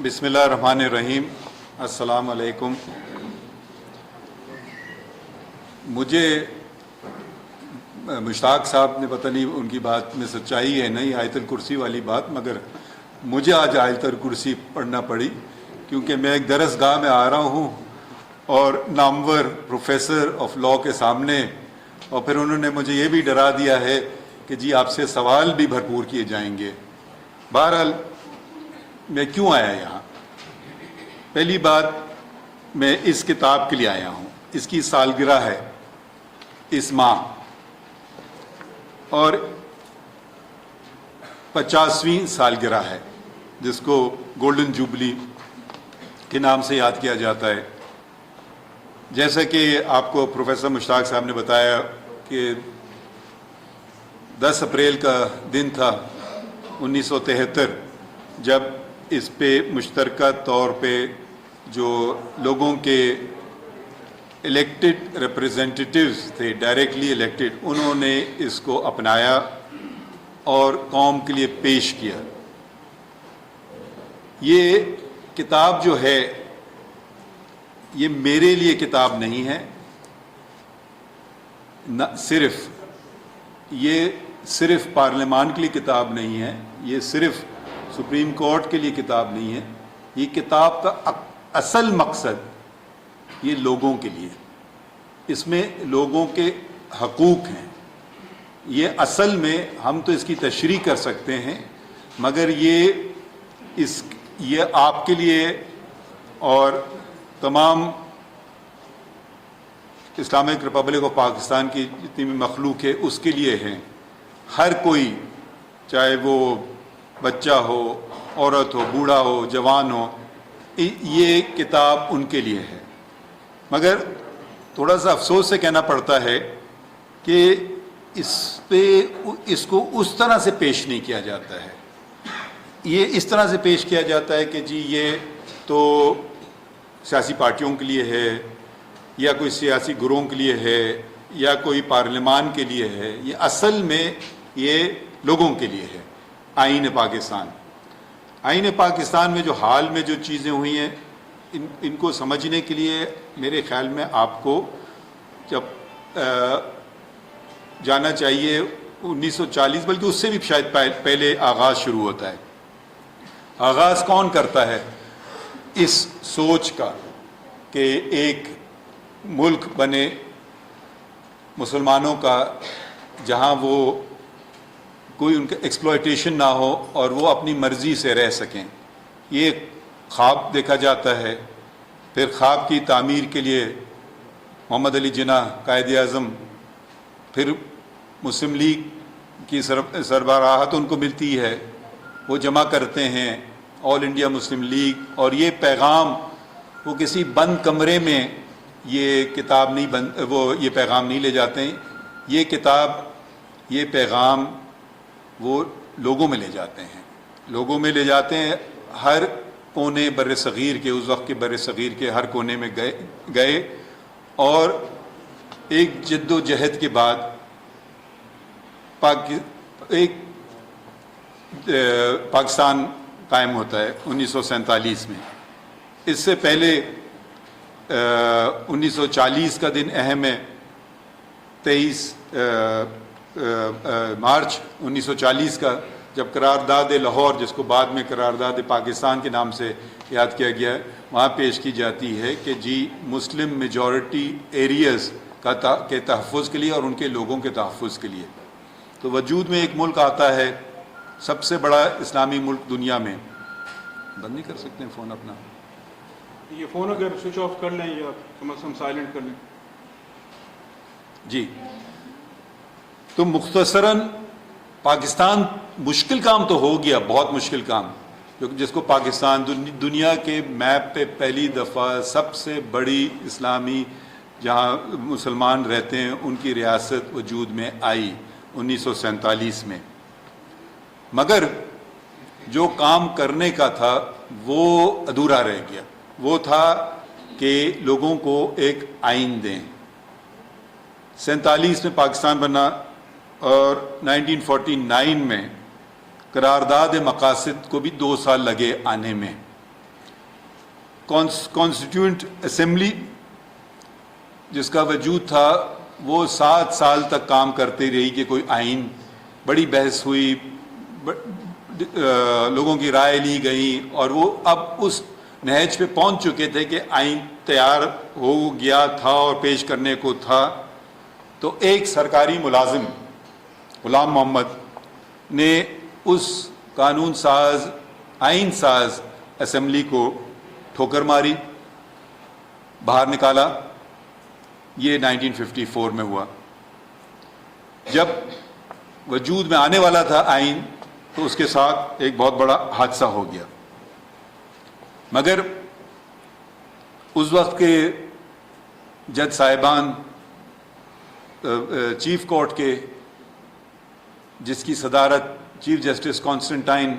بسم اللہ الرحمن الرحیم. السلام علیکم. مجھے مشتاق صاحب نے پتہ نہیں ان کی بات میں سچائی ہے نہیں آیت الکرسی والی بات، مگر مجھے آج آیت الکرسی پڑھنا پڑی کیونکہ میں ایک درس گاہ میں آ رہا ہوں اور نامور پروفیسر آف لاء کے سامنے، اور پھر انہوں نے مجھے یہ بھی ڈرا دیا ہے کہ جی آپ سے سوال بھی بھرپور کیے جائیں گے. بہرحال میں کیوں آیا یہاں؟ پہلی بات، میں اس کتاب کے لیے آیا ہوں. اس کی سالگرہ ہے اس ماہ اور 50ویں سالگرہ ہے جس کو گولڈن جوبلی کے نام سے یاد کیا جاتا ہے. جیسا کہ آپ کو پروفیسر مشتاق صاحب نے بتایا کہ 10 اپریل کا دن تھا 1973 جب اس پہ مشترکہ طور پہ جو لوگوں کے الیکٹڈ ریپریزنٹیٹیوز تھے، ڈائریکٹلی الیکٹڈ، انہوں نے اس کو اپنایا اور قوم کے لیے پیش کیا. یہ کتاب جو ہے یہ میرے لیے کتاب نہیں ہے، یہ صرف پارلیمان کے لیے کتاب نہیں ہے، یہ صرف سپریم کورٹ کے لیے کتاب نہیں ہے. یہ کتاب کا اصل مقصد یہ لوگوں کے لیے، اس میں لوگوں کے حقوق ہیں. یہ اصل میں ہم تو اس کی تشریح کر سکتے ہیں، مگر یہ آپ کے لیے اور تمام اسلامک ریپبلک آف پاکستان کی جتنی بھی مخلوق ہے اس کے لیے ہیں. ہر کوئی، چاہے وہ بچہ ہو، عورت ہو، بوڑھا ہو، جوان ہو، یہ کتاب ان کے لیے ہے. مگر تھوڑا سا افسوس سے کہنا پڑتا ہے کہ اس کو اس طرح سے پیش نہیں کیا جاتا ہے. یہ اس طرح سے پیش کیا جاتا ہے کہ جی یہ تو سیاسی پارٹیوں کے لیے ہے، یا کوئی سیاسی گروہوں کے لیے ہے، یا کوئی پارلیمان کے لیے ہے. یہ اصل میں یہ لوگوں کے لیے ہے. آئین پاکستان میں جو حال میں جو چیزیں ہوئی ہیں ان کو سمجھنے کے لیے میرے خیال میں آپ کو جب جانا چاہیے 1940، بلکہ اس سے بھی شاید پہلے آغاز شروع ہوتا ہے. آغاز کون کرتا ہے اس سوچ کا کہ ایک ملک بنے مسلمانوں کا جہاں وہ کوئی ان کا ایکسپلائٹیشن نہ ہو اور وہ اپنی مرضی سے رہ سکیں. یہ خواب دیکھا جاتا ہے. پھر خواب کی تعمیر کے لیے محمد علی جناح قائد اعظم، پھر مسلم لیگ کی سربراہت ان کو ملتی ہے، وہ جمع کرتے ہیں آل انڈیا مسلم لیگ، اور یہ پیغام وہ کسی بند کمرے میں یہ کتاب نہیں یہ پیغام نہیں لے جاتے ہیں. یہ کتاب، یہ پیغام وہ لوگوں میں لے جاتے ہیں، لوگوں میں لے جاتے ہیں. ہر کونے بر صغیر کے، اس وقت کے بر صغیر کے ہر کونے میں گئے اور ایک جد و جہد کے بعد پاکستان قائم ہوتا ہے 1947 میں. اس سے پہلے 1940 کا دن اہم ہے. 23 مارچ 1940 کا جب قرارداد لاہور، جس کو بعد میں قرارداد پاکستان کے نام سے یاد کیا گیا ہے، وہاں پیش کی جاتی ہے کہ جی مسلم میجورٹی ایریاز کے تحفظ کے لیے اور ان کے لوگوں کے تحفظ کے لیے. تو وجود میں ایک ملک آتا ہے، سب سے بڑا اسلامی ملک دنیا میں. بند نہیں کر سکتے ہیں فون اپنا؟ یہ فون اگر سوئچ آف کر لیں یا کم از کم سائلنٹ کر لیں. جی، تو مختصراً پاکستان مشکل کام تو ہو گیا، بہت مشکل کام، جس کو پاکستان دنیا کے میپ پہ پہلی دفعہ سب سے بڑی اسلامی جہاں مسلمان رہتے ہیں ان کی ریاست وجود میں آئی 1947 میں. مگر جو کام کرنے کا تھا وہ ادھورا رہ گیا. وہ تھا کہ لوگوں کو ایک آئین دیں. 47 میں پاکستان بنا اور 1949 میں قرارداد مقاصد کو بھی 2 سال لگے آنے میں. کانسٹیٹیوئنٹ اسمبلی جس کا وجود تھا وہ 7 سال تک کام کرتی رہی کہ کوئی آئین، بڑی بحث ہوئی، لوگوں کی رائے لی گئی، اور وہ اب اس نہج پہ پہنچ چکے تھے کہ آئین تیار ہو گیا تھا اور پیش کرنے کو تھا. تو ایک سرکاری ملازم غلام محمد نے اس قانون ساز، آئین ساز اسمبلی کو ٹھوکر ماری، باہر نکالا. یہ 1954 میں ہوا. جب وجود میں آنے والا تھا آئین تو اس کے ساتھ ایک بہت بڑا حادثہ ہو گیا. مگر اس وقت کے جج صاحبان چیف کورٹ کے، جس کی صدارت چیف جسٹس کانسٹنٹائن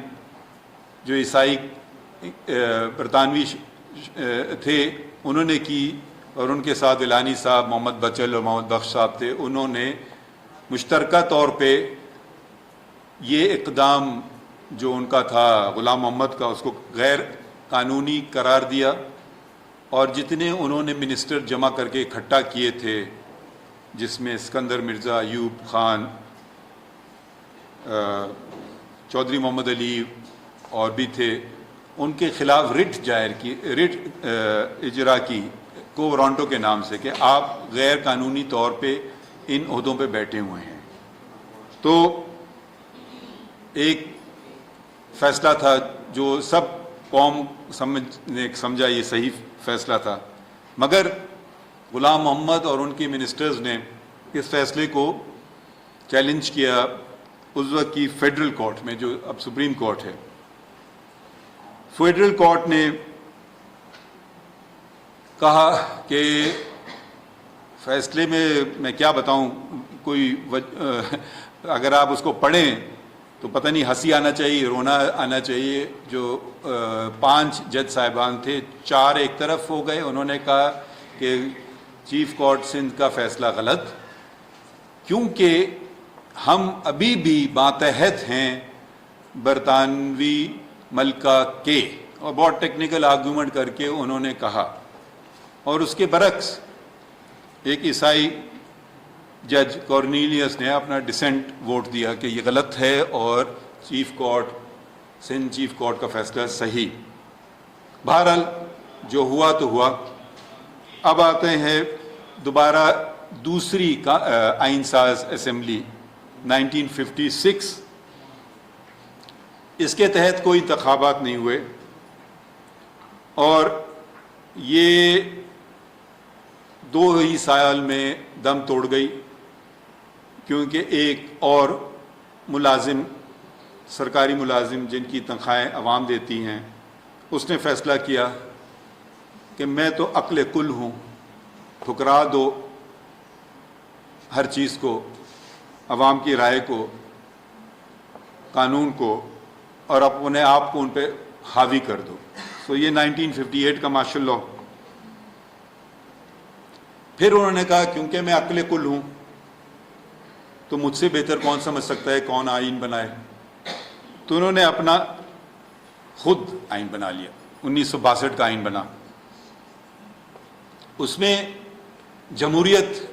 جو عیسائی برطانوی تھے انہوں نے کی، اور ان کے ساتھ اعلانی صاحب، محمد بچل اور محمد بخش صاحب تھے، انہوں نے مشترکہ طور پہ یہ اقدام جو ان کا تھا غلام محمد کا، اس کو غیر قانونی قرار دیا. اور جتنے انہوں نے منسٹر جمع کر کے اکٹھا کیے تھے، جس میں اسکندر مرزا، ایوب خان، چودھری محمد علی اور بھی تھے، ان کے خلاف رٹ اجرا کی کوورانٹو کے نام سے کہ آپ غیر قانونی طور پہ ان عہدوں پہ بیٹھے ہوئے ہیں. تو ایک فیصلہ تھا جو سب قوم نے سمجھا یہ صحیح فیصلہ تھا. مگر غلام محمد اور ان کے منسٹرز نے اس فیصلے کو چیلنج کیا اس وقت کی فیڈرل کورٹ میں، جو اب سپریم کورٹ ہے. فیڈرل کورٹ نے کہا کہ فیصلے میں کیا بتاؤں، کوئی اگر آپ اس کو پڑھیں تو پتہ نہیں ہنسی آنا چاہیے، رونا آنا چاہیے. جو 5 جج صاحبان تھے، 4 ایک طرف ہو گئے. انہوں نے کہا کہ چیف کورٹ سندھ کا فیصلہ غلط، کیونکہ ہم ابھی بھی ماتحت ہیں برطانوی ملکہ کے، اور بہت ٹیکنیکل آرگومنٹ کر کے انہوں نے کہا. اور اس کے برعکس ایک عیسائی جج کورنیلیس نے اپنا ڈسینٹ ووٹ دیا کہ یہ غلط ہے اور سندھ چیف کورٹ کا فیصلہ صحیح. بہرحال جو ہوا تو ہوا. اب آتے ہیں دوبارہ دوسری آئین ساز اسمبلی 1956. اس کے تحت کوئی انتخابات نہیں ہوئے، اور یہ 2 ہی سال میں دم توڑ گئی، کیونکہ ایک اور ملازم، سرکاری ملازم جن کی تنخواہیں عوام دیتی ہیں، اس نے فیصلہ کیا کہ میں تو عقل کل ہوں، ٹھکرا دو ہر چیز کو، عوام کی رائے کو، قانون کو، اور اپنے آپ کو ان پہ حاوی کر دو. سو یہ 1958 کا مارشل لاء. پھر انہوں نے کہا کیونکہ میں عقل کل ہوں تو مجھ سے بہتر کون سمجھ سکتا ہے کون آئین بنائے. تو انہوں نے اپنا خود آئین بنا لیا. 1962 کا آئین بنا. اس میں جمہوریت،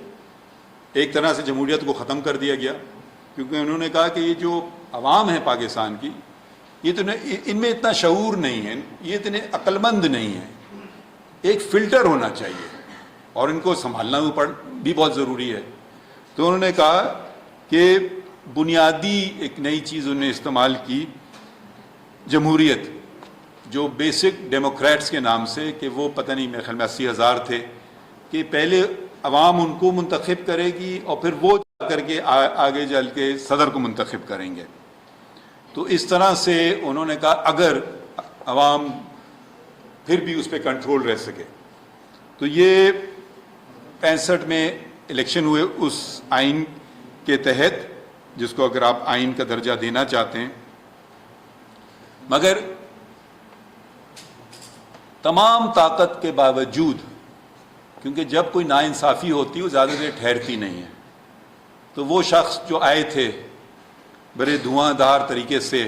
ایک طرح سے جمہوریت کو ختم کر دیا گیا، کیونکہ انہوں نے کہا کہ یہ جو عوام ہے پاکستان کی، یہ تو ان میں اتنا شعور نہیں ہے، یہ اتنے عقل مند نہیں ہے. ایک فلٹر ہونا چاہیے اور ان کو سنبھالنا بھی بہت ضروری ہے. تو انہوں نے کہا کہ بنیادی ایک نئی چیز انہوں نے استعمال کی، جمہوریت، جو بیسک ڈیموکریٹس کے نام سے، کہ وہ پتہ نہیں میرے خیال میں 80,000 تھے، کہ پہلے عوام ان کو منتخب کرے گی اور پھر وہ جا کر کے آگے چل کے صدر کو منتخب کریں گے. تو اس طرح سے انہوں نے کہا اگر عوام پھر بھی اس پہ کنٹرول رہ سکے. تو یہ 65 میں الیکشن ہوئے اس آئین کے تحت، جس کو اگر آپ آئین کا درجہ دینا چاہتے ہیں. مگر تمام طاقت کے باوجود، کیونکہ جب کوئی ناانصافی ہوتی ہے وہ زیادہ دیر ٹھہرتی نہیں ہے، تو وہ شخص جو آئے تھے بڑے دھواں دھار طریقے سے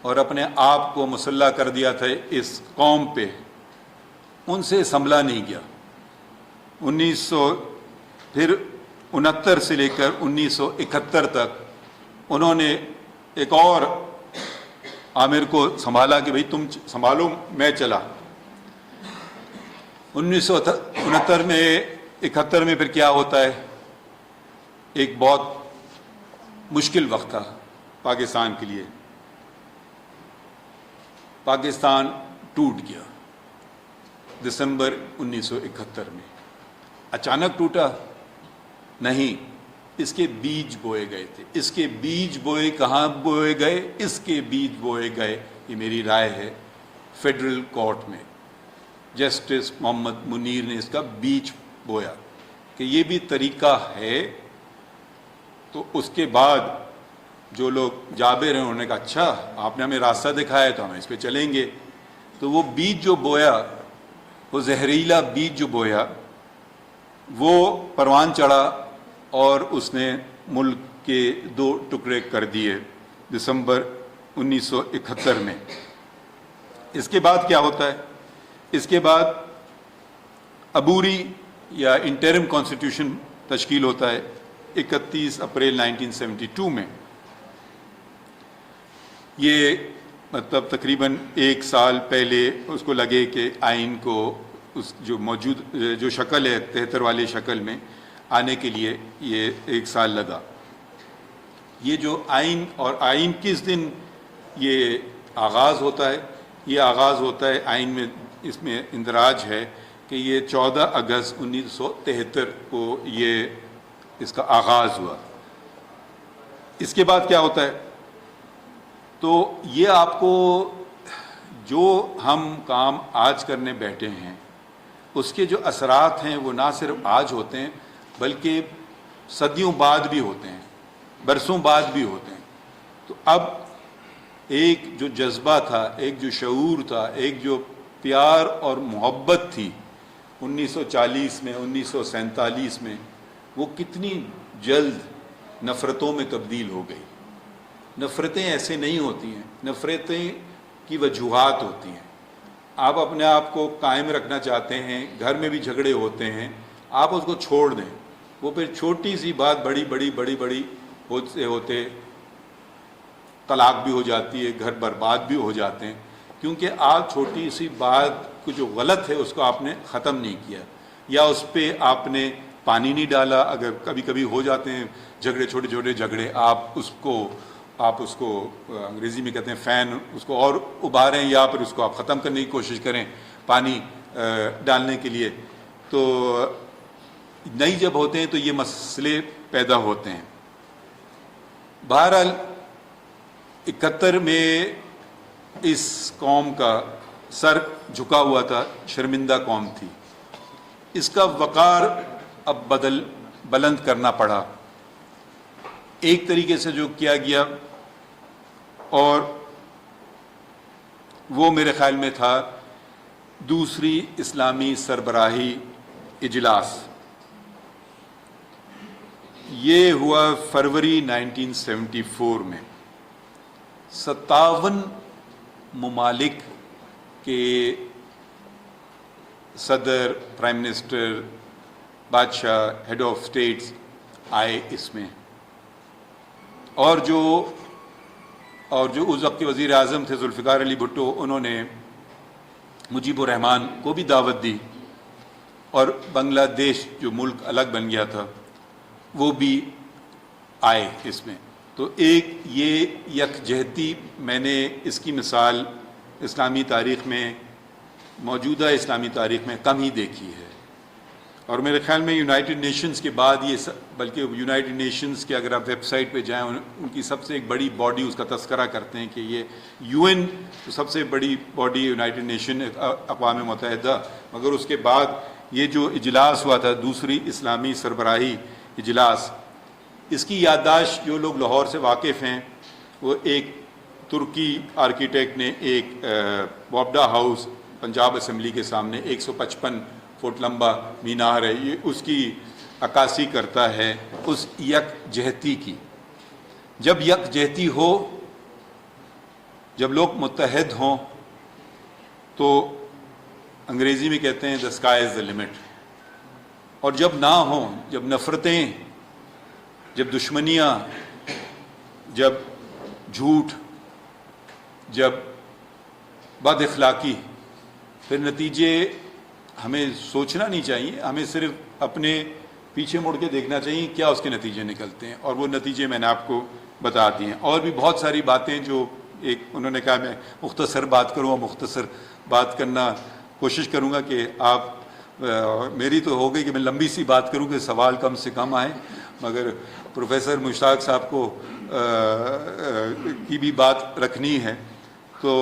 اور اپنے آپ کو مسلح کر دیا تھا اس قوم پہ ان سے سنبھلا نہیں گیا. 1969 سے لے کر 1971 تک انہوں نے ایک اور عامر کو سنبھالا کہ بھئی تم سنبھالو میں چلا. 1969 میں 71 میں پھر کیا ہوتا ہے؟ ایک بہت مشکل وقت تھا پاکستان کے لیے. پاکستان ٹوٹ گیا دسمبر 1971 میں. اچانک ٹوٹا نہیں، اس کے بیج بوئے گئے تھے. اس کے بیج بوئے کہاں بوئے گئے؟ اس کے بیج بوئے گئے، یہ میری رائے ہے، فیڈرل کورٹ میں. جسٹس محمد منیر نے اس کا بیج بویا کہ یہ بھی طریقہ ہے. تو اس کے بعد جو لوگ جابر ہیں انہوں نے کہا اچھا آپ نے ہمیں راستہ دکھایا ہے تو ہم اس پہ چلیں گے. تو وہ بیج جو بویا، وہ زہریلا بیج جو بویا، وہ پروان چڑھا اور اس نے ملک کے 2 ٹکڑے کر دیے دسمبر 1971 میں. اس کے بعد کیا ہوتا ہے؟ اس کے بعد عبوری یا انٹرم کانسٹیٹیوشن تشکیل ہوتا ہے 31 اپریل 1972 میں. یہ مطلب تقریباً 1 سال پہلے اس کو لگے کہ آئین کو اس جو موجود جو شکل ہے 73 والی شکل میں آنے کے لیے یہ 1 سال لگا. یہ جو آئین، اور آئین کس دن یہ آغاز ہوتا ہے؟ یہ آغاز ہوتا ہے آئین میں، اس میں اندراج ہے کہ یہ 14 اگست 1973 کو یہ اس کا آغاز ہوا. اس کے بعد کیا ہوتا ہے؟ تو یہ آپ کو جو ہم کام آج کرنے بیٹھے ہیں اس کے جو اثرات ہیں وہ نہ صرف آج ہوتے ہیں بلکہ صدیوں بعد بھی ہوتے ہیں، برسوں بعد بھی ہوتے ہیں. تو اب ایک جو جذبہ تھا، ایک جو شعور تھا، ایک جو پیار اور محبت تھی 1940 میں 1947 میں، وہ کتنی جلد نفرتوں میں تبدیل ہو گئی. نفرتیں ایسے نہیں ہوتی ہیں، نفرتیں کی وجوہات ہوتی ہیں. آپ اپنے آپ کو قائم رکھنا چاہتے ہیں، گھر میں بھی جھگڑے ہوتے ہیں، آپ اس کو چھوڑ دیں، وہ پھر چھوٹی سی بات بڑی ہوتے ہوتے طلاق بھی ہو جاتی ہے، گھر برباد بھی ہو جاتے ہیں، کیونکہ آپ چھوٹی سی بات کو جو غلط ہے اس کو آپ نے ختم نہیں کیا، یا اس پہ آپ نے پانی نہیں ڈالا. اگر کبھی کبھی ہو جاتے ہیں جھگڑے، چھوٹے چھوٹے جھگڑے، آپ اس کو انگریزی میں کہتے ہیں فین، اس کو اور ابھاریں یا پھر اس کو آپ ختم کرنے کی کوشش کریں پانی ڈالنے کے لیے. تو نئی جب ہوتے ہیں تو یہ مسئلے پیدا ہوتے ہیں. بہرحال 71 میں اس قوم کا سر جھکا ہوا تھا، شرمندہ قوم تھی. اس کا وقار اب بلند کرنا پڑا ایک طریقے سے جو کیا گیا، اور وہ میرے خیال میں تھا دوسری اسلامی سربراہی اجلاس. یہ ہوا فروری 1974 میں. 57 ممالک کے صدر، پرائم منسٹر، بادشاہ، ہیڈ آف اسٹیٹس آئے اس میں، اور جو اس وقت کے وزیر اعظم تھے ذوالفقار علی بھٹو، انہوں نے مجیب الرحمان کو بھی دعوت دی، اور بنگلہ دیش جو ملک الگ بن گیا تھا وہ بھی آئے اس میں. تو ایک یہ یکجہتی میں نے اس کی مثال اسلامی تاریخ میں، موجودہ اسلامی تاریخ میں کم ہی دیکھی ہے. اور میرے خیال میں یونائٹڈ نیشنز کے بعد یہ بلکہ یونائٹڈ نیشنز کے اگر آپ ویب سائٹ پہ جائیں ان کی سب سے ایک بڑی باڈی اس کا تذکرہ کرتے ہیں کہ یہ UN تو سب سے بڑی باڈی یونائٹڈ نیشن اقوام متحدہ، مگر اس کے بعد یہ جو اجلاس ہوا تھا دوسری اسلامی سربراہی اجلاس، اس کی یادداشت جو لوگ لاہور سے واقف ہیں، وہ ایک ترکی آرکیٹیکٹ نے ایک وابڈا ہاؤس پنجاب اسمبلی کے سامنے 155 فٹ لمبا مینار ہے، یہ اس کی عکاسی کرتا ہے اس یکجہتی کی. جب یکجہتی ہو، جب لوگ متحد ہوں، تو انگریزی میں کہتے ہیں the sky is the limit. اور جب نہ ہوں، جب نفرتیں، جب دشمنیاں، جب جھوٹ، جب بد اخلاقی، پھر نتیجے ہمیں سوچنا نہیں چاہیے، ہمیں صرف اپنے پیچھے مڑ کے دیکھنا چاہیے کیا اس کے نتیجے نکلتے ہیں، اور وہ نتیجے میں نے آپ کو بتا دیے ہیں۔ اور بھی بہت ساری باتیں جو انہوں نے کہا میں مختصر بات کروں، اور مختصر بات کرنا کوشش کروں گا کہ آپ میری تو ہو گئی کہ میں لمبی سی بات کروں کہ سوال کم سے کم آئیں، مگر پروفیسر مشتاق صاحب کو کی بھی بات رکھنی ہے، تو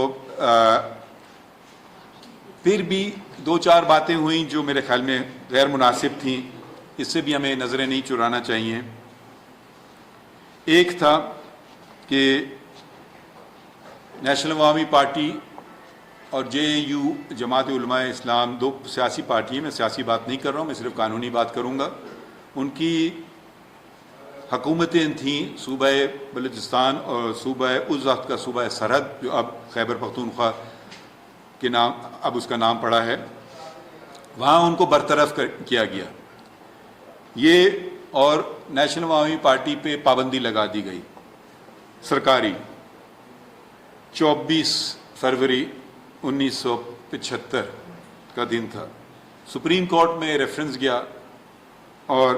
پھر بھی دو چار باتیں ہوئیں جو میرے خیال میں غیر مناسب تھیں، اس سے بھی ہمیں نظریں نہیں چرانا چاہیے۔ ایک تھا کہ نیشنل عوامی پارٹی اور جے این یو جماعت علماء اسلام دو سیاسی پارٹی ہیں، میں سیاسی بات نہیں کر رہا ہوں، میں صرف قانونی بات کروں گا۔ ان کی حکومتیں تھیں صوبہ بلوچستان اور صوبہ اس وقت کا صوبہ سرحد جو اب خیبر پختونخوا کے نام اب اس کا نام پڑا ہے، وہاں ان کو برطرف کیا گیا یہ، اور نیشنل عوامی پارٹی پہ پابندی لگا دی گئی سرکاری۔ 24 فروری 1975 کا دن تھا، سپریم کورٹ میں ریفرنس گیا اور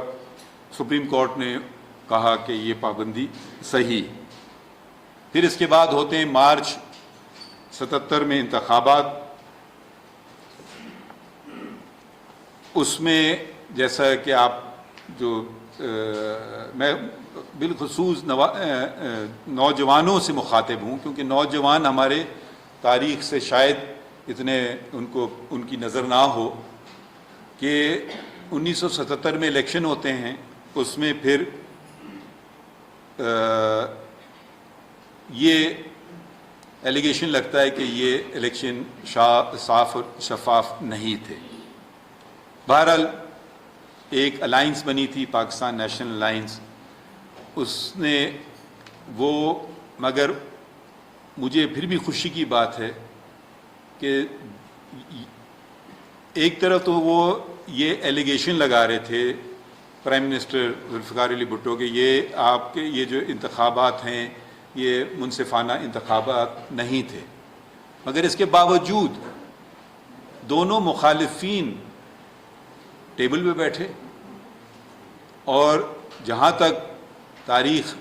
سپریم کورٹ نے کہا کہ یہ پابندی صحیح۔ پھر اس کے بعد ہوتے ہیں مارچ 77 میں انتخابات، اس میں جیسا کہ آپ جو میں بالخصوص نوجوانوں سے مخاطب ہوں، کیونکہ نوجوان ہمارے تاریخ سے شاید اتنے ان کی نظر نہ ہو کہ 1977 میں الیکشن ہوتے ہیں، اس میں پھر یہ ایلیگیشن لگتا ہے کہ یہ الیکشن صاف اور شفاف نہیں تھے۔ بہرحال ایک الائنس بنی تھی پاکستان نیشنل الائنس، اس نے وہ، مگر مجھے پھر بھی خوشی کی بات ہے کہ ایک طرف تو وہ یہ ایلیگیشن لگا رہے تھے پرائم منسٹر ذوالفقار علی بھٹو کہ یہ آپ کے یہ جو انتخابات ہیں یہ منصفانہ انتخابات نہیں تھے، مگر اس کے باوجود دونوں مخالفین ٹیبل پہ بیٹھے، اور جہاں تک تاریخ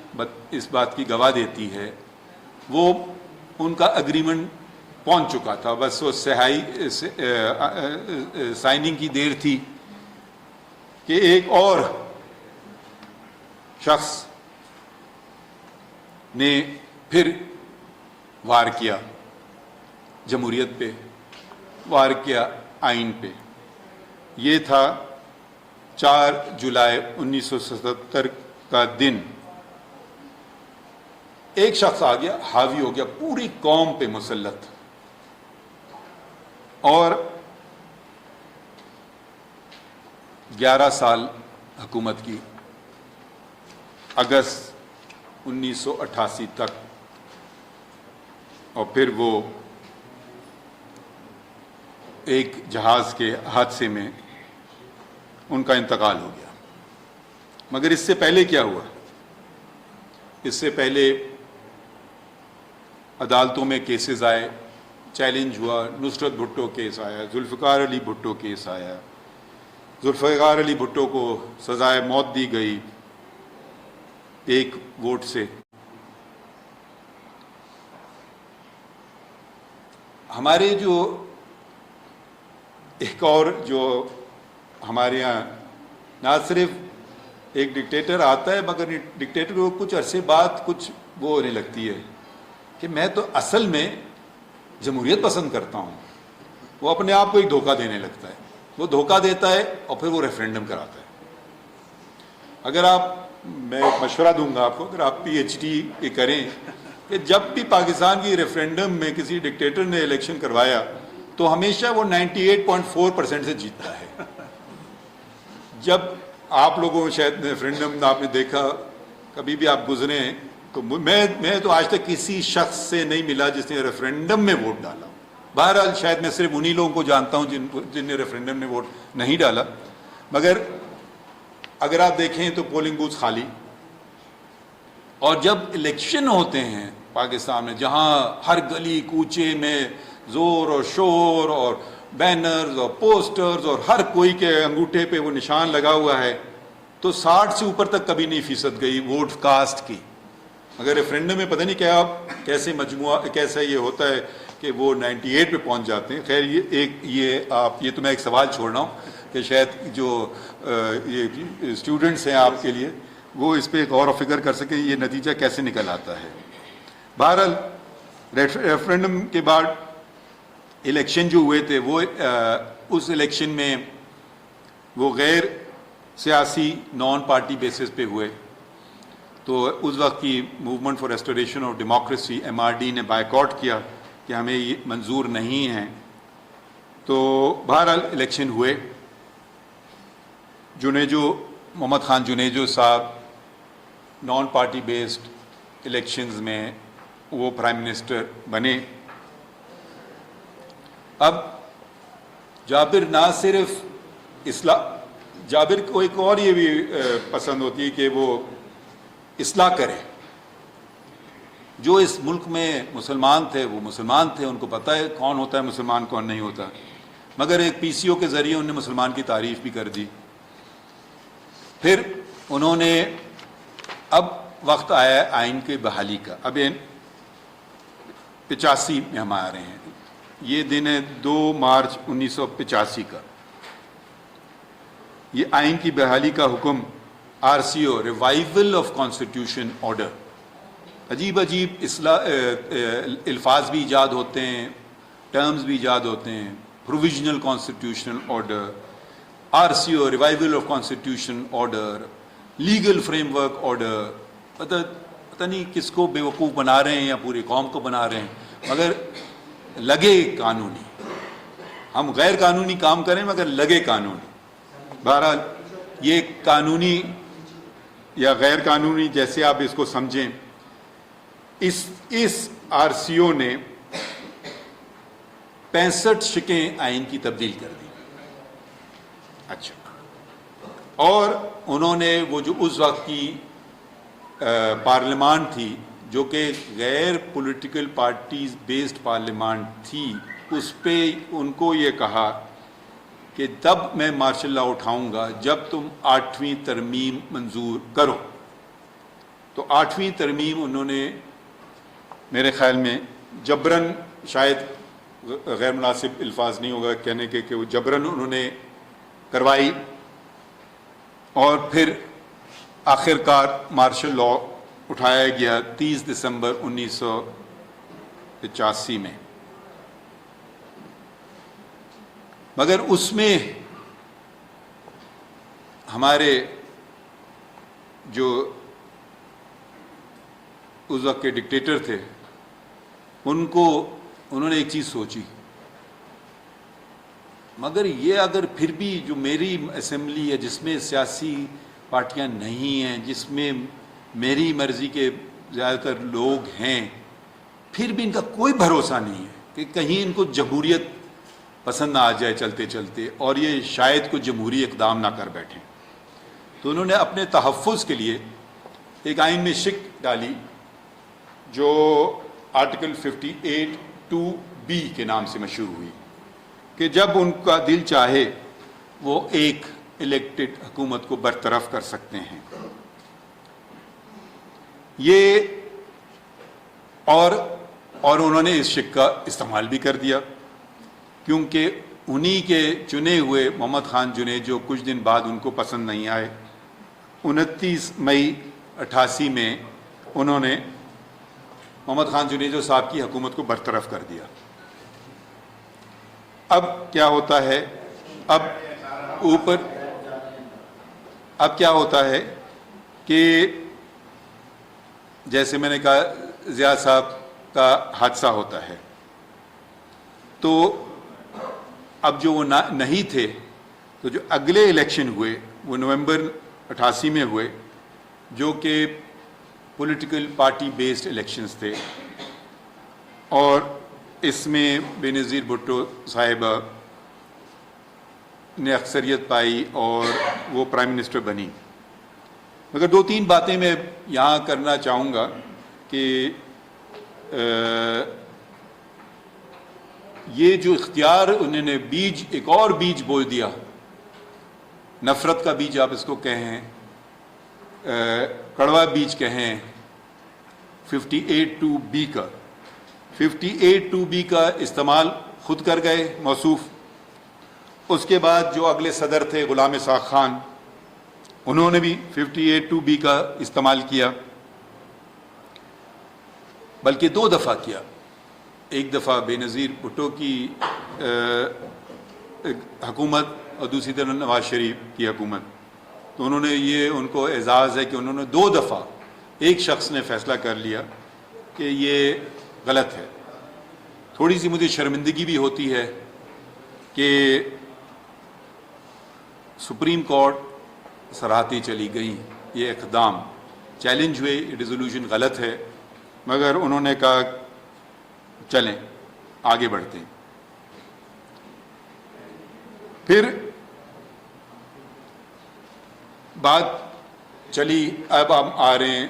اس بات کی گواہ دیتی ہے وہ ان کا اگریمنٹ پہنچ چکا تھا، بس وہ سائننگ کی دیر تھی کہ ایک اور شخص نے پھر وار کیا جمہوریت پہ، وار کیا آئین پہ۔ یہ تھا 4 جولائی 1977 کا دن۔ ایک شخص آ گیا، حاوی ہو گیا پوری قوم پہ مسلط، اور 11 سال حکومت کی، اگست 1988 تک، اور پھر وہ ایک جہاز کے حادثے میں ان کا انتقال ہو گیا۔ مگر اس سے پہلے کیا ہوا؟ اس سے پہلے عدالتوں میں کیسز آئے، چیلنج ہوا، نصرت بھٹو کیس آیا، ذوالفقار علی بھٹو کیس آیا، ذوالفقار علی بھٹو کو سزائے موت دی گئی ایک ووٹ سے۔ ہمارے جو ایک اور جو ہمارے یہاں نہ صرف ایک ڈکٹیٹر آتا ہے، مگر ڈکٹیٹر کو کچھ عرصے بعد کچھ وہ ہونے لگتی ہے کہ میں تو اصل میں جمہوریت پسند کرتا ہوں، وہ اپنے آپ کو ایک دھوکہ دینے لگتا ہے، وہ دھوکہ دیتا ہے اور پھر وہ ریفرینڈم کراتا ہے۔ اگر آپ، میں ایک مشورہ دوں گا آپ کو، اگر آپ پی ایچ ڈی کریں کہ جب بھی پاکستان کی ریفرینڈم میں کسی ڈکٹیٹر نے الیکشن کروایا تو ہمیشہ وہ 98.4% سے جیتتا ہے۔ جب آپ لوگوں شاید ریفرینڈم آپ نے دیکھا، کبھی بھی آپ گزرے ہیں، تو میں تو آج تک کسی شخص سے نہیں ملا جس نے ریفرینڈم میں ووٹ ڈالا، بہرحال شاید میں صرف انہی لوگوں کو جانتا ہوں جن نے ریفرینڈم میں ووٹ نہیں ڈالا، مگر اگر آپ دیکھیں تو پولنگ بوتھ خالی، اور جب الیکشن ہوتے ہیں پاکستان میں جہاں ہر گلی کوچے میں زور اور شور اور بینرز اور پوسٹرز اور ہر کوئی کے انگوٹھے پہ وہ نشان لگا ہوا ہے، تو 60 سے اوپر تک کبھی نہیں فیصد گئی ووٹ کاسٹ کی. مگر ریفرینڈم میں پتہ نہیں کیا کیسے مجموعہ کیسا یہ ہوتا ہے کہ وہ 98 پہ پہنچ جاتے ہیں. خیر یہ تو میں ایک سوال چھوڑ رہا ہوں کہ شاید جو یہ اسٹوڈنٹس ہیں آپ کے لیے وہ اس پہ غور و فکر کر سکیں یہ نتیجہ کیسے نکل آتا ہے. بہرحال ریفرینڈم کے بعد الیکشن جو ہوئے تھے وہ اس الیکشن میں وہ غیر سیاسی نان پارٹی بیسس پہ ہوئے. تو اس وقت کی movement for restoration of democracy MRD نے بائیکاٹ کیا کہ ہمیں یہ منظور نہیں ہے. تو بہرحال الیکشن ہوئے. محمد خان جنیجو صاحب نان پارٹی بیسڈ الیکشنز میں وہ پرائم منسٹر بنے. اب جابر نہ صرف جابر کو ایک اور یہ بھی پسند ہوتی ہے کہ وہ اصلاح کرے. جو اس ملک میں مسلمان تھے وہ مسلمان تھے، ان کو پتہ ہے کون ہوتا ہے مسلمان کون نہیں ہوتا، مگر ایک PCO کے ذریعے انہوں نے مسلمان کی تعریف بھی کر دی. پھر انہوں نے اب وقت آیا آئین کی بحالی کا. اب 85 میں ہم آ رہے ہیں، یہ دن ہے 2 مارچ 1985 کا. یہ آئین کی بحالی کا حکم RCO revival of constitution order. عجیب الفاظ بھی ایجاد ہوتے ہیں، ٹرمز بھی ایجاد ہوتے ہیں. Provisional constitutional order, RCO revival of constitution order, legal frame work order. پتہ نہیں کس کو بیوقوف بنا رہے ہیں یا پوری قوم کو بنا رہے ہیں، مگر لگے قانونی. ہم غیر قانونی کام کریں مگر لگے قانونی. بہرحال یہ قانونی یا غیر قانونی جیسے آپ اس کو سمجھیں، اس RCO نے 65 شقیں آئین کی تبدیل کر دی. اچھا، اور انہوں نے وہ جو اس وقت کی پارلیمان تھی جو کہ غیر پولیٹیکل پارٹیز بیسڈ پارلیمان تھی، اس پہ ان کو یہ کہا کہ تب میں مارشل لا اٹھاؤں گا جب تم 8ویں ترمیم منظور کرو. تو 8ویں ترمیم انہوں نے میرے خیال میں جبراً، شاید غیر مناسب الفاظ نہیں ہوگا کہنے کے کہ وہ جبراً انہوں نے کروائی، اور پھر آخرکار مارشل لا اٹھایا گیا 30 دسمبر 1985 میں. مگر اس میں ہمارے جو اس وقت کے ڈکٹیٹر تھے انہوں نے ایک چیز سوچی، مگر یہ اگر پھر بھی جو میری اسمبلی ہے جس میں سیاسی پارٹیاں نہیں ہیں، جس میں میری مرضی کے زیادہ تر لوگ ہیں، پھر بھی ان کا کوئی بھروسہ نہیں ہے کہ کہیں ان کو جمہوریت پسند نہ آ جائے چلتے چلتے اور یہ شاید کوئی جمہوری اقدام نہ کر بیٹھیں. تو انہوں نے اپنے تحفظ کے لیے ایک آئین میں شق ڈالی جو آرٹیکل 58(2)B کے نام سے مشہور ہوئی کہ جب ان کا دل چاہے وہ ایک الیکٹڈ حکومت کو برطرف کر سکتے ہیں. یہ اور انہوں نے اس شق کا استعمال بھی کر دیا، کیونکہ انہی کے چنے ہوئے محمد خان جنیجو کچھ دن بعد ان کو پسند نہیں آئے. 29 مئی 88 میں انہوں نے محمد خان جنیجو صاحب کی حکومت کو برطرف کر دیا. اب کیا ہوتا ہے، اب کیا ہوتا ہے کہ جیسے میں نے کہا ضیاء صاحب کا حادثہ ہوتا ہے، تو اب جو وہ نہیں تھے، تو جو اگلے الیکشن ہوئے وہ نومبر 88 میں ہوئے، جو کہ پولیٹیکل پارٹی بیسڈ الیکشنز تھے، اور اس میں بینظیر بھٹو صاحبہ نے اکثریت پائی اور وہ پرائم منسٹر بنی. مگر دو تین باتیں میں یہاں کرنا چاہوں گا کہ یہ جو اختیار انہوں نے بیج، ایک اور بیج بو دیا، نفرت کا بیج آپ اس کو کہیں، کڑوا بیج کہیں، 58(2)B کا 58(2)B کا استعمال خود کر گئے موصوف. اس کے بعد جو اگلے صدر تھے غلام اسحاق خان، انہوں نے بھی 58(2)B کا استعمال کیا، بلکہ دو دفعہ کیا. ایک دفعہ بینظیر بھٹو کی حکومت اور دوسری طرف نواز شریف کی حکومت. تو انہوں نے یہ، ان کو اعزاز ہے کہ انہوں نے دو دفعہ ایک شخص نے فیصلہ کر لیا کہ یہ غلط ہے. تھوڑی سی مجھے شرمندگی بھی ہوتی ہے کہ سپریم کورٹ سراہتی چلی گئی، یہ اقدام چیلنج ہوئے، یہ ریزولوشن غلط ہے، مگر انہوں نے کہا چلیں آگے بڑھتے ہیں. پھر بات چلی، اب ہم آ رہے ہیں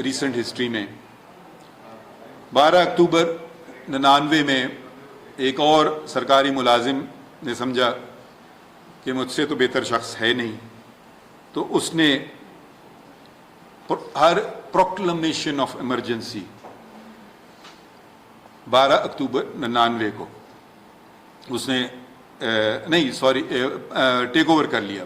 ریسنٹ ہسٹری میں. 12 اکتوبر 99 میں ایک اور سرکاری ملازم نے سمجھا کہ مجھ سے تو بہتر شخص ہے نہیں، تو اس نے ہر پروکلمیشن آف ایمرجنسی 12 اکتوبر 99 کو اس نے ٹیک اوور کر لیا.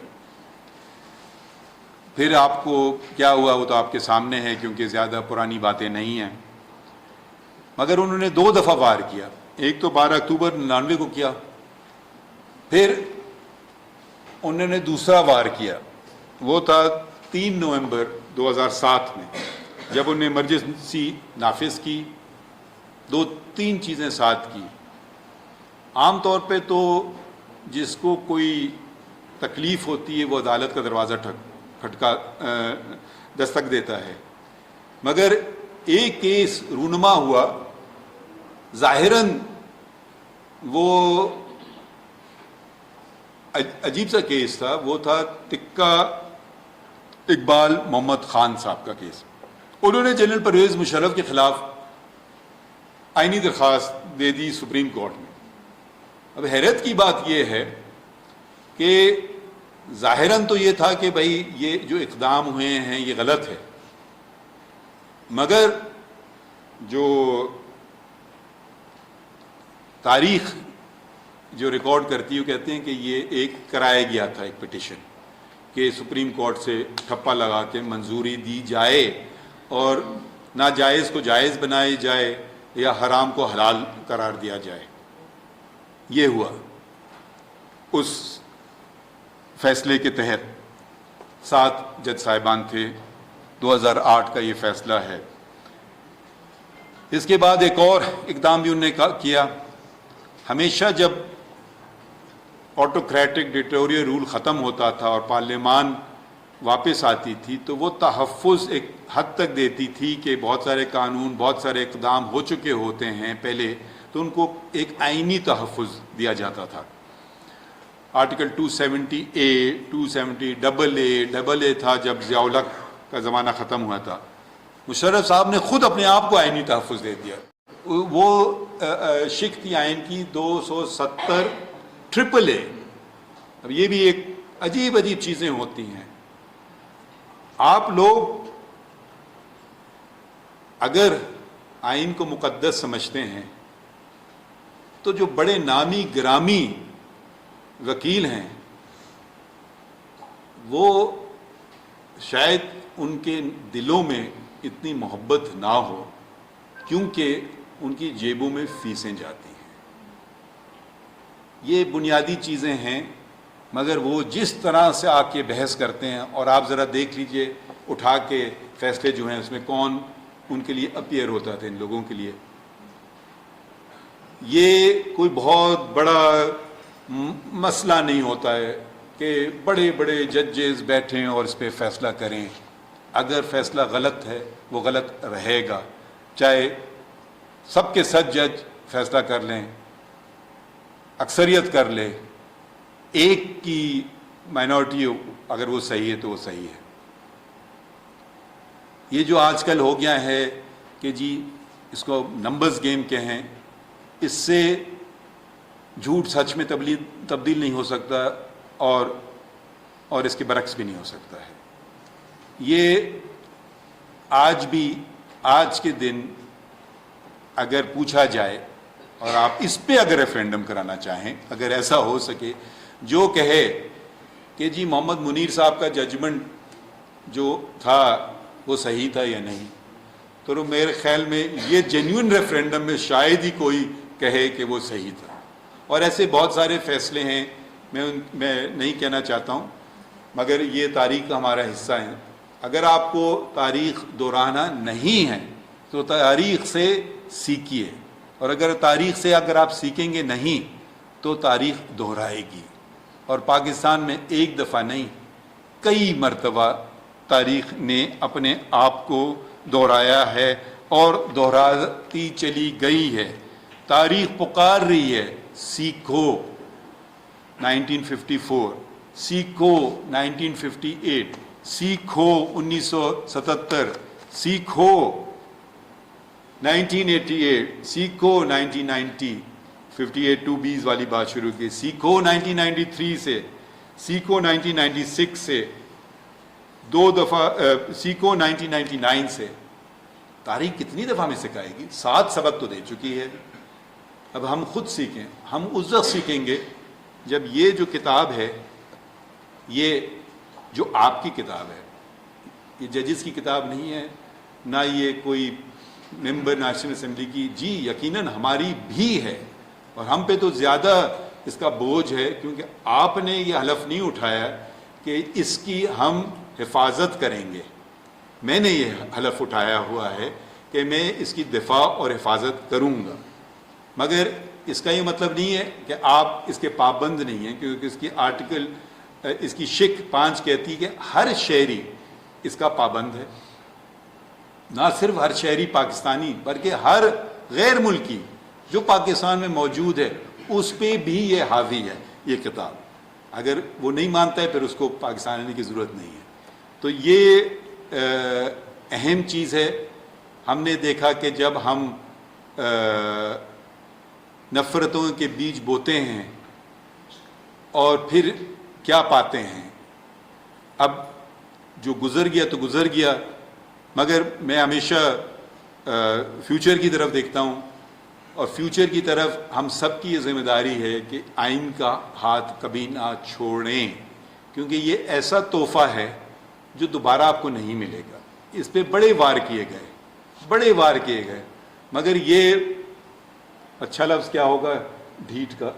پھر آپ کو کیا ہوا وہ تو آپ کے سامنے ہے، کیونکہ زیادہ پرانی باتیں نہیں ہیں. مگر انہوں نے دو دفعہ وار کیا. ایک تو 12 اکتوبر 99 کو کیا، پھر انہوں نے دوسرا وار کیا، وہ تھا 3 نومبر 2007 میں، جب انہوں نے ایمرجنسی نافذ کی. دو تین چیزیں ساتھ کی. عام طور پہ تو جس کو کوئی تکلیف ہوتی ہے وہ عدالت کا دروازہ دستک دیتا ہے، مگر ایک کیس رونما ہوا، ظاہراً وہ عجیب سا کیس تھا. وہ تھا تکہ اقبال محمد خان صاحب کا کیس. انہوں نے جنرل پرویز مشرف کے خلاف آئینی درخواست دے دی سپریم کورٹ میں. اب حیرت کی بات یہ ہے کہ ظاہراً تو یہ تھا کہ بھائی یہ جو اقدام ہوئے ہیں یہ غلط ہے، مگر جو تاریخ جو ریکارڈ کرتی ہے وہ کہتے ہیں کہ یہ ایک کرایا گیا تھا ایک پٹیشن کہ سپریم کورٹ سے ٹھپا لگا کے منظوری دی جائے اور ناجائز کو جائز بنائی جائے یا حرام کو حلال قرار دیا جائے. یہ ہوا. اس فیصلے کے تحت 7 جج صاحبان تھے، 2008 کا یہ فیصلہ ہے. اس کے بعد ایک اور اقدام بھی انہوں نے کیا. ہمیشہ جب آٹوکریٹک ڈکٹیٹوریل رول ختم ہوتا تھا اور پارلیمان واپس آتی تھی تو وہ تحفظ ایک حد تک دیتی تھی کہ بہت سارے قانون، بہت سارے اقدام ہو چکے ہوتے ہیں پہلے، تو ان کو ایک آئینی تحفظ دیا جاتا تھا. آرٹیکل 270A 270AA تھا جب ضیاء الحق کا زمانہ ختم ہوا تھا. مشرف صاحب نے خود اپنے آپ کو آئینی تحفظ دے دیا. وہ شق تھی آئین کی 270AAA. اب یہ بھی ایک عجیب عجیب چیزیں ہوتی ہیں. آپ لوگ اگر آئین کو مقدس سمجھتے ہیں تو جو بڑے نامی گرامی وکیل ہیں وہ شاید ان کے دلوں میں اتنی محبت نہ ہو، کیونکہ ان کی جیبوں میں فیسیں جاتی ہیں. یہ بنیادی چیزیں ہیں، مگر وہ جس طرح سے آ کے بحث کرتے ہیں، اور آپ ذرا دیکھ لیجئے اٹھا کے فیصلے جو ہیں اس میں کون ان کے لیے اپیئر ہوتا تھا. ان لوگوں کے لیے یہ کوئی بہت بڑا مسئلہ نہیں ہوتا ہے کہ بڑے بڑے ججز بیٹھیں اور اس پہ فیصلہ کریں. اگر فیصلہ غلط ہے وہ غلط رہے گا، چاہے سب کے سب جج فیصلہ کر لیں, اکثریت کر لے, ایک کی مائنورٹی اگر وہ صحیح ہے تو وہ صحیح ہے. یہ جو آج کل ہو گیا ہے کہ جی اس کو نمبرز گیم کہیں, اس سے جھوٹ سچ میں تبدیل نہیں ہو سکتا اور اس کے برعکس بھی نہیں ہو سکتا ہے. یہ آج بھی, آج کے دن اگر پوچھا جائے اور آپ اس پہ اگر ریفرینڈم کرانا چاہیں, اگر ایسا ہو سکے, جو کہے کہ جی محمد منیر صاحب کا ججمنٹ جو تھا وہ صحیح تھا یا نہیں, تو میرے خیال میں یہ جینیون ریفرینڈم میں شاید ہی کوئی کہے کہ وہ صحیح تھا. اور ایسے بہت سارے فیصلے ہیں, میں نہیں کہنا چاہتا ہوں, مگر یہ تاریخ کا ہمارا حصہ ہے. اگر آپ کو تاریخ دہرانا نہیں ہے تو تاریخ سے سیکھیے, اور اگر تاریخ سے اگر آپ سیکھیں گے نہیں تو تاریخ دہرائے گی. اور پاکستان میں ایک دفعہ نہیں, کئی مرتبہ تاریخ نے اپنے آپ کو دہرایا ہے اور دہراتی چلی گئی ہے. تاریخ پکار رہی ہے, سیکھو 1954, سیکھو 1958, سیکھو 1977, سیکھو 1988, سیکھو 1990, 58 2Bs والی بات شروع کی, سیکھو 1993 سے, سیکھو 1996 سے, 2 دفعہ سیکھو 1999 سے. تاریخ کتنی دفعہ میں سکھائے گی؟ 7 سبق تو دے چکی ہے. اب ہم خود سیکھیں. ہم اس وقت سیکھیں گے جب یہ جو کتاب ہے, یہ جو آپ کی کتاب ہے, یہ ججز کی کتاب نہیں ہے, نہ یہ کوئی ممبر نیشنل اسمبلی کی, جی یقیناً ہماری بھی ہے, اور ہم پہ تو زیادہ اس کا بوجھ ہے کیونکہ آپ نے یہ حلف نہیں اٹھایا کہ اس کی ہم حفاظت کریں گے. میں نے یہ حلف اٹھایا ہوا ہے کہ میں اس کی دفاع اور حفاظت کروں گا, مگر اس کا یہ مطلب نہیں ہے کہ آپ اس کے پابند نہیں ہیں, کیونکہ اس کی آرٹیکل, اس کی شق 5 کہتی کہ ہر شہری اس کا پابند ہے. نہ صرف ہر شہری پاکستانی بلکہ ہر غیر ملکی جو پاکستان میں موجود ہے اس پہ بھی یہ حاوی ہے یہ کتاب. اگر وہ نہیں مانتا ہے پھر اس کو پاکستان آنے کی ضرورت نہیں ہے. تو یہ اہم چیز ہے. ہم نے دیکھا کہ جب ہم نفرتوں کے بیج بوتے ہیں اور پھر کیا پاتے ہیں. اب جو گزر گیا تو گزر گیا, مگر میں ہمیشہ فیوچر کی طرف دیکھتا ہوں, اور فیوچر کی طرف ہم سب کی یہ ذمہ داری ہے کہ آئین کا ہاتھ کبھی نہ چھوڑیں, کیونکہ یہ ایسا تحفہ ہے جو دوبارہ آپ کو نہیں ملے گا. اس پہ بڑے وار کیے گئے, مگر یہ اچھا لفظ کیا ہوگا ڈھیٹ کا,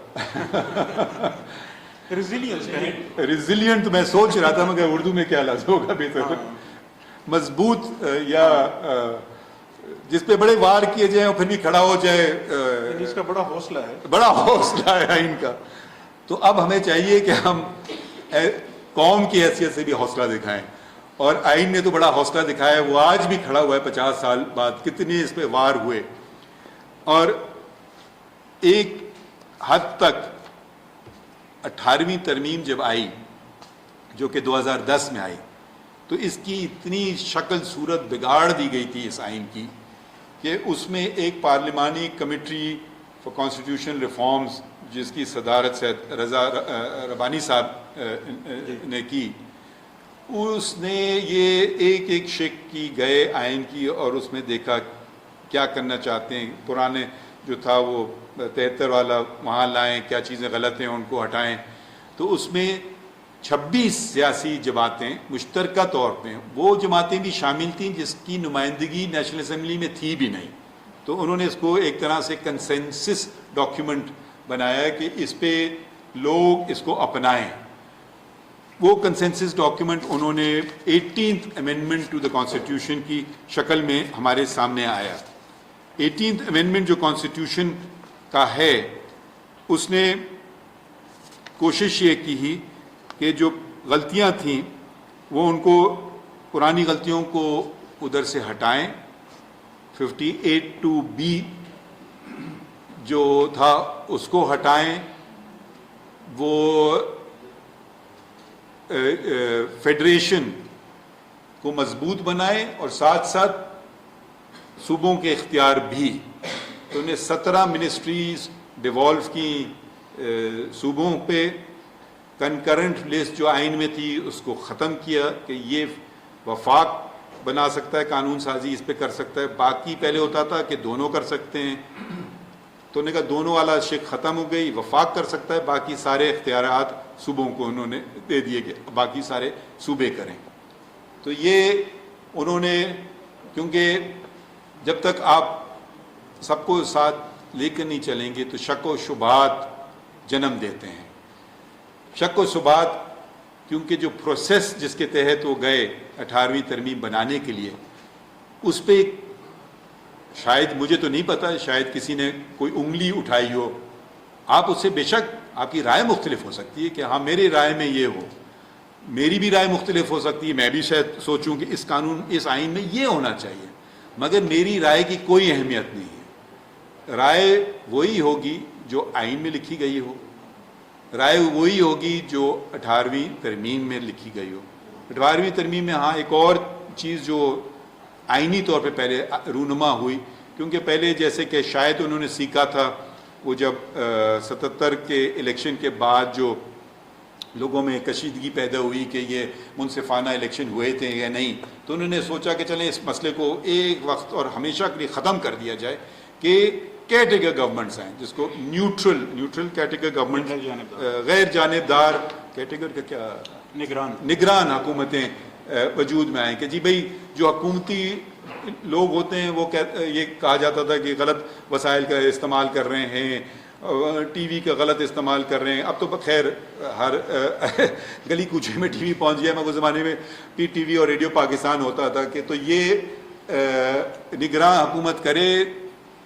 ریزیلینٹ میں سوچ رہا تھا, مگر اردو میں کیا لفظ ہوگا بہتر, مضبوط, یا جس پہ بڑے وار کیے جائیں اور پھر بھی کھڑا ہو جائے. اس کا بڑا حوصلہ ہے آئین کا. تو اب ہمیں چاہیے کہ ہم قوم کی حیثیت سے بھی حوصلہ دکھائیں, اور آئین نے تو بڑا حوصلہ دکھایا ہے, وہ آج بھی کھڑا ہوا ہے 50 سال بعد. کتنے اس پہ وار ہوئے, اور ایک حد تک 18ویں ترمیم جب آئی جو کہ 2010 میں آئی, تو اس کی اتنی شکل صورت بگاڑ دی گئی تھی اس آئین کی کہ اس میں ایک پارلیمانی کمیٹی فار کانسٹیٹیوشنل ریفارمز جس کی صدارت سے رضا ربانی صاحب نے کی, اس نے یہ ایک شق کی گئے آئین کی, اور اس میں دیکھا کیا کرنا چاہتے ہیں. پرانے جو تھا وہ 73 والا وہاں لائیں, کیا چیزیں غلط ہیں ان کو ہٹائیں. تو اس میں 26 سیاسی جماعتیں مشترکہ طور پہ, وہ جماعتیں بھی شامل تھیں جس کی نمائندگی نیشنل اسمبلی میں تھی بھی نہیں, تو انہوں نے اس کو ایک طرح سے کنسنسس ڈاکیومنٹ بنایا کہ اس پہ لوگ اس کو اپنائیں. وہ کنسنسس ڈاکیومنٹ انہوں نے 18th amendment to the constitution کی شکل میں ہمارے سامنے آیا. 18th امینڈمنٹ جو کانسٹیٹیوشن کا ہے, اس نے کوشش یہ کی کہ جو غلطیاں تھیں وہ ان کو, پرانی غلطیوں کو ادھر سے ہٹائیں. 58(2)B جو تھا اس کو ہٹائیں، وہ فیڈریشن کو مضبوط بنائیں، اور ساتھ ساتھ صوبوں کے اختیار بھی. تو انہیں 17 منسٹریز ڈیوالو کی صوبوں پہ. کنکرنٹ لسٹ جو آئین میں تھی اس کو ختم کیا کہ یہ وفاق بنا سکتا ہے، قانون سازی اس پہ کر سکتا ہے. باقی پہلے ہوتا تھا کہ دونوں کر سکتے ہیں، تو انہوں نے کہا دونوں والا شک ختم ہو گئی، وفاق کر سکتا ہے، باقی سارے اختیارات صوبوں کو انہوں نے دے دیے کہ باقی سارے صوبے کریں. تو یہ انہوں نے، کیونکہ جب تک آپ سب کو ساتھ لے کر نہیں چلیں گے تو شک و شبہات جنم دیتے ہیں. شک و شبہات کیونکہ جو پروسیس جس کے تحت وہ گئے 18ویں ترمیم بنانے کے لیے، اس پہ شاید، مجھے تو نہیں پتا، شاید کسی نے کوئی انگلی اٹھائی ہو. آپ اس سے بے شک آپ کی رائے مختلف ہو سکتی ہے کہ ہاں میری رائے میں یہ ہو، میری بھی رائے مختلف ہو سکتی ہے، میں بھی شاید سوچوں کہ اس قانون، اس آئین میں یہ ہونا چاہیے، مگر میری رائے کی کوئی اہمیت نہیں ہے. رائے وہی ہوگی جو آئین میں لکھی گئی ہو، رائے وہی ہوگی جو 18ویں ترمیم میں لکھی گئی ہو. 18ویں ترمیم میں ہاں ایک اور چیز جو آئینی طور پہ پہلے رونما ہوئی، کیونکہ پہلے جیسے کہ شاید انہوں نے سیکھا تھا، وہ جب 77 کے الیکشن کے بعد جو لوگوں میں کشیدگی پیدا ہوئی کہ یہ منصفانہ الیکشن ہوئے تھے یا نہیں، تو انہوں نے سوچا کہ چلیں اس مسئلے کو ایک وقت اور ہمیشہ کے لیے ختم کر دیا جائے کہ کیٹیگر گورنمنٹس ہیں، جس کو نیوٹرل کیٹیگر گورنمنٹ، غیر جانبدار کیٹیگر کا کیا، نگران حکومتیں وجود میں آئیں. کہ جی بھئی جو حکومتی لوگ ہوتے ہیں وہ یہ کہا جاتا تھا کہ غلط وسائل کا استعمال کر رہے ہیں، ٹی وی کا غلط استعمال کر رہے ہیں. اب تو خیر ہر گلی کوچے میں ٹی وی پہنچ گیا، مگر اس زمانے میں پی ٹی وی اور ریڈیو پاکستان ہوتا تھا. کہ تو یہ نگراں حکومت کرے،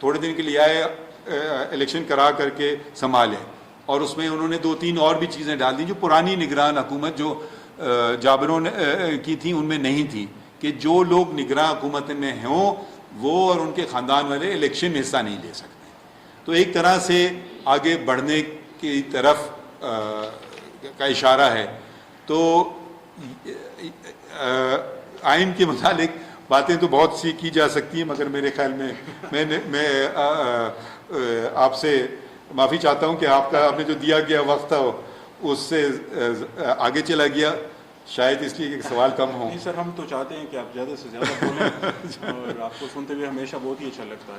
تھوڑے دن کے لیے آئے، الیکشن کرا کر کے سنبھالے. اور اس میں انہوں نے 2-3 اور بھی چیزیں ڈال دیں جو پرانی نگران حکومت جو جابروں نے کی تھیں ان میں نہیں تھی، کہ جو لوگ نگراں حکومت میں ہوں وہ اور ان کے خاندان والے الیکشن میں حصہ نہیں لے سکتے. تو ایک طرح سے آگے بڑھنے کی طرف کا اشارہ ہے. تو آئین کے متعلق باتیں تو بہت سی کی جا سکتی ہیں، مگر میرے خیال میں آپ سے معافی چاہتا ہوں کہ آپ نے جو دیا گیا وقت تھا اس سے آگے چلا گیا، شاید اس لیے کہ سوال کم ہوں. نہیں سر، ہم تو چاہتے ہیں کہ آپ زیادہ سے زیادہ بولیں اور آپ کو سنتے ہوئے ہمیشہ بہت ہی اچھا لگتا ہے.